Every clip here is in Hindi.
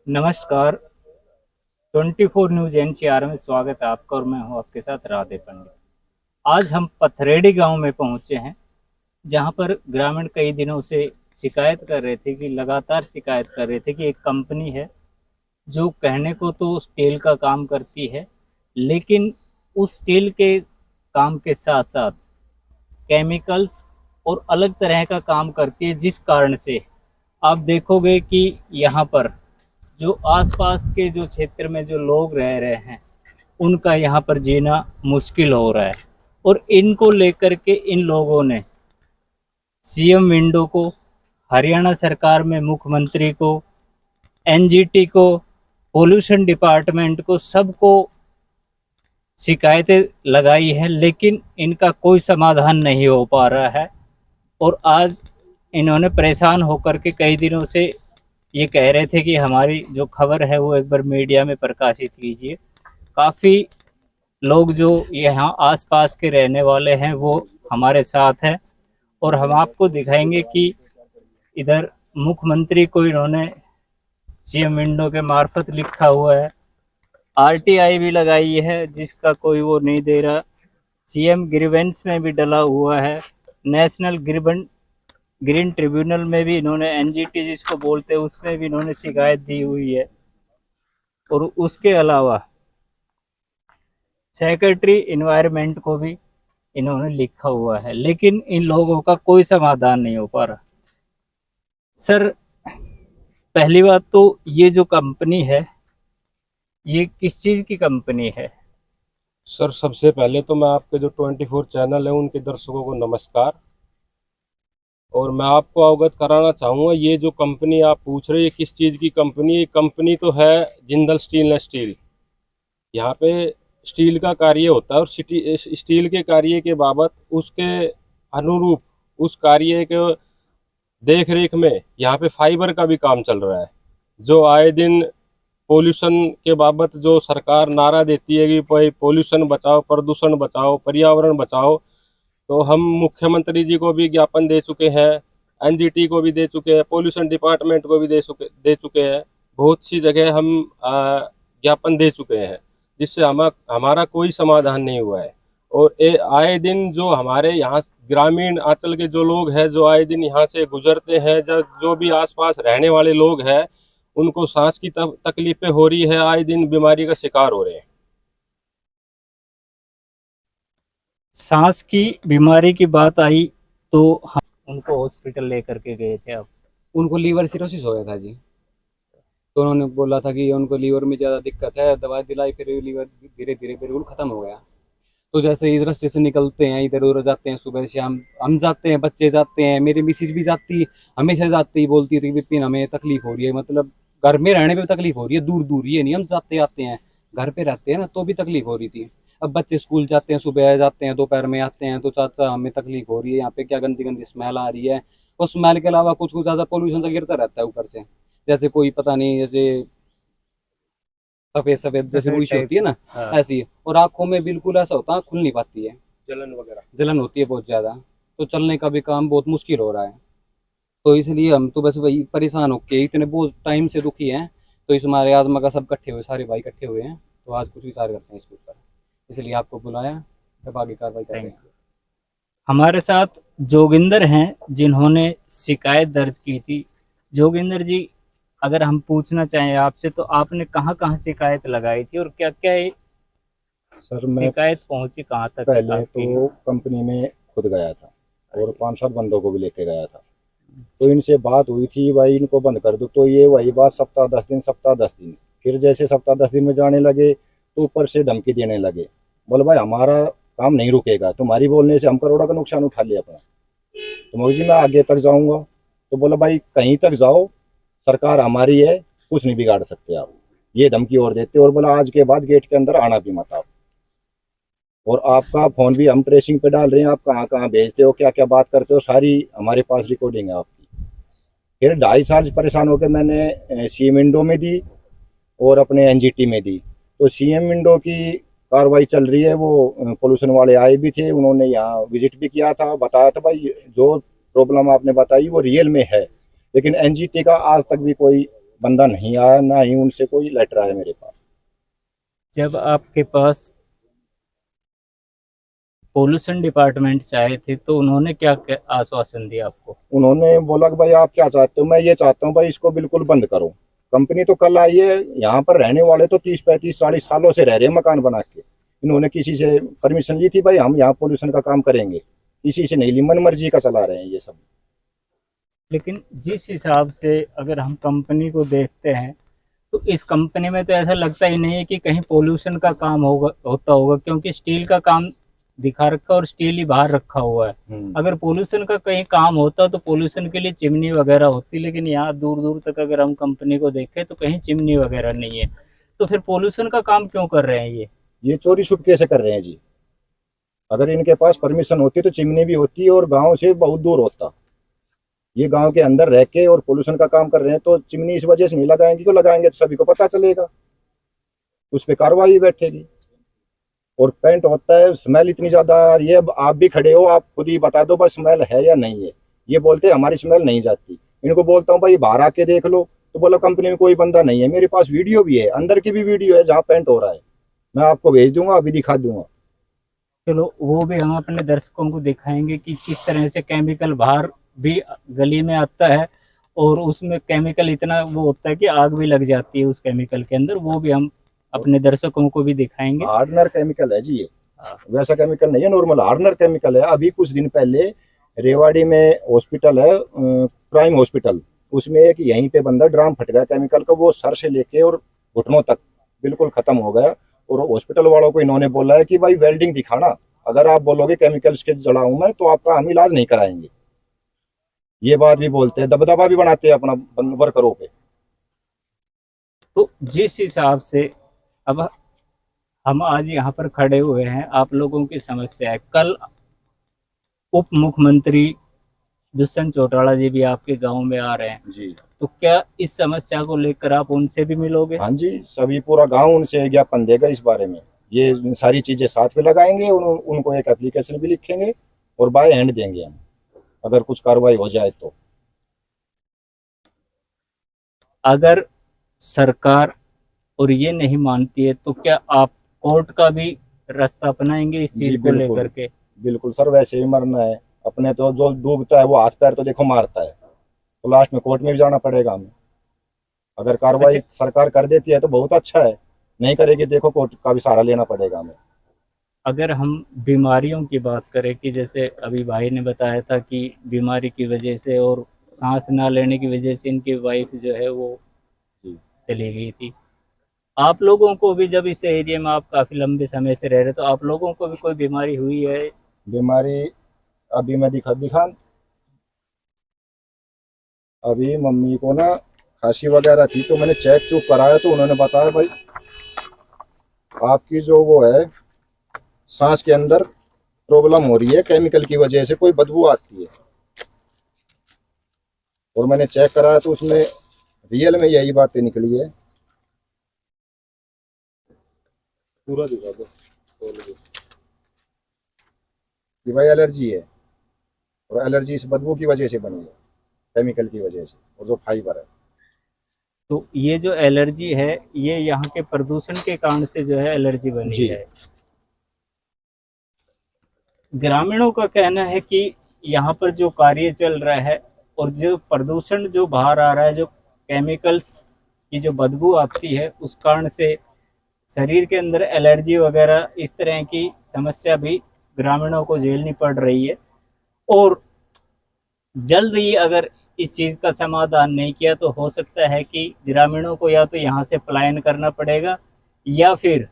नमस्कार। 24 न्यूज एनसीआर में स्वागत है आपका और मैं हूं आपके साथ राधे पंडित। आज हम पथरेडी गांव में पहुंचे हैं, जहां पर ग्रामीण कई दिनों से शिकायत कर रहे थे कि लगातार शिकायत कर रहे थे कि एक कंपनी है जो कहने को तो स्टील का काम करती है, लेकिन उस स्टील के काम के साथ साथ केमिकल्स और अलग तरह का काम करती है, जिस कारण से आप देखोगे कि यहाँ पर जो आसपास के जो क्षेत्र में जो लोग रह रहे हैं उनका यहाँ पर जीना मुश्किल हो रहा है। और इनको लेकर के इन लोगों ने सीएम विंडो को, हरियाणा सरकार में मुख्यमंत्री को, एनजीटी को, पोल्यूशन डिपार्टमेंट को, सबको शिकायतें लगाई है, लेकिन इनका कोई समाधान नहीं हो पा रहा है। और आज इन्होंने परेशान होकर के कई दिनों से ये कह रहे थे कि हमारी जो खबर है वो एक बार मीडिया में प्रकाशित कीजिए। काफ़ी लोग जो यहाँ आसपास के रहने वाले हैं वो हमारे साथ हैं और हम आपको दिखाएंगे कि इधर मुख्यमंत्री को इन्होंने सीएम विंडो के मार्फत लिखा हुआ है, आरटीआई भी लगाई है जिसका कोई वो नहीं दे रहा, सीएम ग्रीवेंस में भी डला हुआ है, नेशनल ग्रीन ट्रिब्यूनल में भी इन्होंने, एनजीटी जिसको बोलते हैं, उसमें भी इन्होंने शिकायत दी हुई है। और उसके अलावा सेक्रेटरी इन्वायरमेंट को भी इन्होंने लिखा हुआ है, लेकिन इन लोगों का कोई समाधान नहीं हो पा रहा। सर, पहली बात तो ये जो कंपनी है ये किस चीज़ की कंपनी है? सर, सबसे पहले तो मैं आपके जो 24 चैनल है उनके दर्शकों को नमस्कार। और मैं आपको अवगत कराना चाहूँगा, ये जो कंपनी आप पूछ रहे हैं किस चीज़ की कंपनी है। कंपनी तो है जिंदल स्टील एंड स्टील। यहाँ पे स्टील का कार्य होता है और स्टील के कार्य के बाबत उसके अनुरूप उस कार्य के देख रेख में यहाँ पे फाइबर का भी काम चल रहा है। जो आए दिन पोल्यूशन के बाबत जो सरकार नारा देती है कि भाई पोल्यूशन बचाओ, प्रदूषण बचाओ, पर्यावरण बचाओ, तो हम मुख्यमंत्री जी को भी ज्ञापन दे चुके हैं, एनजीटी को भी दे चुके हैं, पोल्यूशन डिपार्टमेंट को भी दे चुके हैं। बहुत सी जगह हम ज्ञापन दे चुके हैं, जिससे हमारा कोई समाधान नहीं हुआ है। और आए दिन जो हमारे यहाँ ग्रामीण अंचल के जो लोग हैं, जो आए दिन यहाँ से गुजरते हैं, जो भी आसपास रहने वाले लोग हैं, उनको सांस की तकलीफें हो रही है, आए दिन बीमारी का शिकार हो रहे हैं। सांस की बीमारी की बात आई तो हम उनको हॉस्पिटल लेकर के गए थे। अब उनको लीवर सिरोसिस हो गया था जी। तो उन्होंने बोला था कि उनको लीवर में ज़्यादा दिक्कत है, दवाई दिलाई, फिर लीवर धीरे धीरे बिल्कुल ख़त्म हो गया। तो जैसे इस रास्ते से निकलते हैं, इधर उधर जाते हैं, सुबह से हम जाते हैं, बच्चे जाते हैं, मेरी मिसिज भी जाती, हमेशा जाती ही बोलती थी विपिन हमें तकलीफ हो रही है, मतलब घर में रहने पे तकलीफ हो रही है, दूर दूर ये नहीं हम जाते आते हैं, घर पे रहते हैं ना तो भी तकलीफ हो रही थी। अब बच्चे स्कूल जाते हैं, सुबह जाते हैं, दोपहर में आते हैं, तो चाचा हमें तकलीफ हो रही है, यहाँ पे क्या गंदी गंदी स्मेल आ रही है। और स्मेल के अलावा कुछ कुछ ज़्यादा पोल्यूशन सा गिरता रहता है ऊपर से, जैसे कोई पता नहीं, जैसे सफेद सफेद जैसे सफेद रुई सी टाइप होती है से। ना, हाँ। ऐसी। और आंखों में बिल्कुल ऐसा होता है, खुल नहीं पाती है, जलन वगैरह। जलन होती है बहुत ज़्यादा। तो चलने का भी काम बहुत मुश्किल हो रहा है। तो इसलिए हम तो बस वही परेशान होके इतने बहुत टाइम से दुखी हैं। तो इस हमारे आजमा का सब इकट्ठे हुए, सारे भाई इकट्ठे हुए हैं, तो आज कुछ विचार करते हैं इसके ऊपर, इसलिए आपको बुलाया, तब आगे कार्रवाई कर रहे थैंक हैं। यू। हमारे साथ जोगिंदर हैं जिन्होंने शिकायत दर्ज की थी। जोगिंदर जी, अगर हम पूछना चाहें आपसे तो आपने कहाँ कहाँ शिकायत लगाई थी और क्या क्या सर, मैं शिकायत पहुंची कहाँ तक पहले आपकी? तो कंपनी में खुद गया था और 5-7 बंदों को भी लेके गया था। तो इनसे बात हुई थी भाई इनको बंद कर दो, तो ये वही बात सप्ताह 10 दिन, सप्ताह 10 दिन। फिर जैसे सप्ताह 10 दिन में जाने लगे तो ऊपर से धमकी देने लगे, बोले भाई हमारा काम नहीं रुकेगा, तुम्हारी बोलने से हम करोड़ों का नुकसान उठा लिया अपना, तो मौजी मैं आगे तक जाऊंगा। तो बोला भाई कहीं तक जाओ, सरकार हमारी है, कुछ नहीं बिगाड़ सकते आप, ये धमकी और देते। और बोला आज के बाद गेट के अंदर आना भी मत आप, और आपका फ़ोन भी हम ट्रेसिंग पे डाल रहे हैं, आप कहाँ कहाँ भेजते हो, क्या क्या बात करते हो, सारी हमारे पास रिकॉर्डिंग है आपकी। फिर 2.5 साल से परेशान होकर मैंने सीएम विंडो में दी और अपने एनजीटी में दी। तो सीएम विंडो की कार्रवाई चल रही है, वो पोल्यूशन वाले आए भी थे, उन्होंने यहाँ विजिट भी किया था, बताया था भाई जो प्रॉब्लम आपने बताई वो रियल में है। लेकिन एनजीटी का आज तक भी कोई बंदा नहीं आया, ना ही उनसे कोई लेटर आया मेरे पास। जब आपके पास पोल्यूशन डिपार्टमेंट से आए थे तो उन्होंने क्या क्या आश्वासन दिया आपको? उन्होंने बोला कि भाई आप क्या चाहते हो, मैं ये चाहता हूँ भाई इसको बिल्कुल बंद करो। कंपनी तो कल आई है, यहाँ पर रहने वाले तो 30-35-40 सालों से रह रहे हैं मकान बना के। इन्होंने किसी से परमिशन ली थी भाई हम यहाँ पोल्यूशन का काम करेंगे? किसी से नहीं ली, मन मर्जी का चला रहे हैं ये सब। लेकिन जिस हिसाब से अगर हम कंपनी को देखते हैं तो इस कंपनी में तो ऐसा लगता ही नहीं है कि कहीं पोल्यूशन का काम होता होगा, क्योंकि स्टील का काम दिखा रखा और स्टील ही बाहर रखा हुआ है। अगर पोल्यूशन का कहीं काम होता तो पोल्यूशन के लिए चिमनी वगैरह होती, लेकिन यहाँ दूर दूर तक अगर हम कंपनी को देखें तो कहीं चिमनी वगैरह नहीं है। तो फिर पोल्यूशन का काम क्यों कर रहे हैं ये चोरी छुपके से कर रहे हैं जी। अगर इनके पास परमिशन होती तो चिमनी भी होती और गांव से बहुत दूर होता। ये गांव के अंदर रह के और पोल्यूशन का काम कर रहे हैं, तो चिमनी इस वजह से नहीं लगाएंगे, क्यों लगाएंगे तो सभी को पता चलेगा, उस पर कार्रवाई बैठेगी। और पेंट होता है, स्मेल इतनी ज्यादा आ रही है, आप भी खड़े हो, आप खुद ही बता दो बस स्मेल है या नहीं है। ये बोलते हैं हमारी स्मेल नहीं जाती। इनको बोलता हूँ भाई बाहर आके देख लो, तो बोला कंपनी में कोई बंदा नहीं है। मेरे पास वीडियो भी है, अंदर की भी वीडियो है जहाँ पेंट हो रहा है, मैं आपको भेज दूंगा, अभी दिखा दूंगा। चलो वो भी हम अपने दर्शकों को दिखाएंगे कि किस तरह से केमिकल बाहर भी गली में आता है और उसमें केमिकल इतना वो होता है कि आग भी लग जाती है उस केमिकल के अंदर। वो भी हम अपने दर्शकों को भी दिखाएंगे। हार्डनर केमिकल है जी ये, वैसा केमिकल नहीं है, नॉर्मल हार्डनर केमिकल है। अभी कुछ दिन पहले रेवाड़ी में हॉस्पिटल है, प्राइम हॉस्पिटल, उसमें एक यहीं पे बंदा ड्राम फट गया केमिकल का, वो सर से लेके और घुटनों तक बिल्कुल खत्म हो गया। और हॉस्पिटल वालों को इन्होंने बोला है कि भाई वेल्डिंग दिखाना, अगर आप बोलोगे केमिकल्स के जड़ा हूं मैं तो आपका हम इलाज नहीं कराएंगे। ये बात भी बोलते हैं, दबदबा भी बनाते हैं अपना वर्करों पे। तो जिस हिसाब से अब हम आज यहाँ पर खड़े हुए हैं, आप लोगों की समस्या है। कल उप मुख्यमंत्री दुष्यंत चौटाला जी भी आपके गांव में आ रहे हैं जी, तो क्या इस समस्या को लेकर आप उनसे भी मिलोगे? हाँ जी, सभी पूरा गांव उनसे ज्ञापन देगा इस बारे में। ये सारी चीजें साथ में लगाएंगे, उनको एक एप्लीकेशन भी लिखेंगे और बाय हैंड देंगे हम, अगर कुछ कार्रवाई हो जाए तो। अगर सरकार और ये नहीं मानती है तो क्या आप कोर्ट का भी रास्ता अपनाएंगे इस चीज को लेकर के? बिल्कुल सर, वैसे ही मरना है अपने तो। जो डूबता है वो हाथ पैर तो देखो मारता है, तो लास्ट में कोर्ट में भी जाना पड़ेगा हमें। अगर कार्रवाई सरकार कर देती है तो बहुत अच्छा है, नहीं करेगी देखो कोर्ट का भी सहारा लेना पड़ेगा हमें। अगर हम बीमारियों की बात करें कि जैसे अभी भाई ने बताया था कि बीमारी की वजह से और सांस ना लेने की वजह से इनकी वाइफ जो है वो चली गई थी। आप लोगों को भी जब इस एरिया में आप काफी लंबे समय से रह रहे तो आप लोगों को भी कोई बीमारी हुई है? बीमारी अभी मैं दिखा अभी मम्मी को ना खांसी वगैरह थी, तो मैंने चेक चुक कराया तो उन्होंने बताया भाई आपकी जो वो है सांस के अंदर प्रॉब्लम हो रही है, केमिकल की वजह से कोई बदबू आती है। और मैंने चेक कराया तो उसमें रियल में यही बातें निकली है। पूरा दिखा दो कि भाई एलर्जी है, और एलर्जी इस बदबू की वजह से बनी है, केमिकल की वजह से, और जो फाइबर है। तो ये जो एलर्जी है ये यहाँ के प्रदूषण के कारण से जो है एलर्जी बनी है। ग्रामीणों का कहना है कि यहाँ पर जो कार्य चल रहा है और जो प्रदूषण जो बाहर आ रहा है, जो केमिकल्स की जो बदबू आती है, उस कारण से शरीर के अंदर एलर्जी वगैरह इस तरह की समस्या भी ग्रामीणों को झेलनी पड़ रही है। और जल्द ही अगर इस चीज़ का समाधान नहीं किया तो हो सकता है कि ग्रामीणों को या तो यहाँ से पलायन करना पड़ेगा या फिर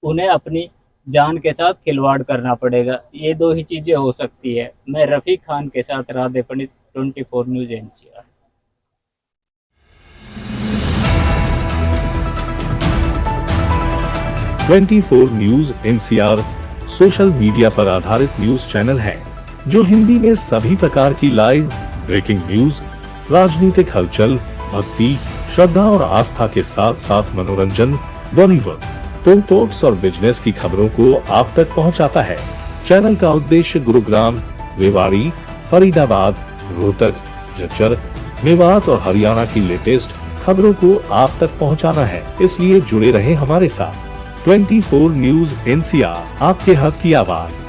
उन्हें अपनी जान के साथ खिलवाड़ करना पड़ेगा। ये दो ही चीज़ें हो सकती है। मैं रफ़ीक खान के साथ राधे पंडित, 24 news NCR। 24 news NCR social media पर आधारित न्यूज चैनल है जो हिंदी में सभी प्रकार की लाइव ब्रेकिंग न्यूज, राजनीतिक हलचल, भक्ति, श्रद्धा और आस्था के साथ साथ मनोरंजन, बॉलीवुड, फिल्म टॉक्स और बिजनेस की खबरों को आप तक पहुंचाता है। चैनल का उद्देश्य गुरुग्राम, रेवाड़ी, फरीदाबाद, रोहतक, झज्जर, मेवात और हरियाणा की लेटेस्ट खबरों को आप तक पहुंचाना है, इसलिए जुड़े रहें हमारे साथ। 24 न्यूज NCR, आपके हक की आवाज।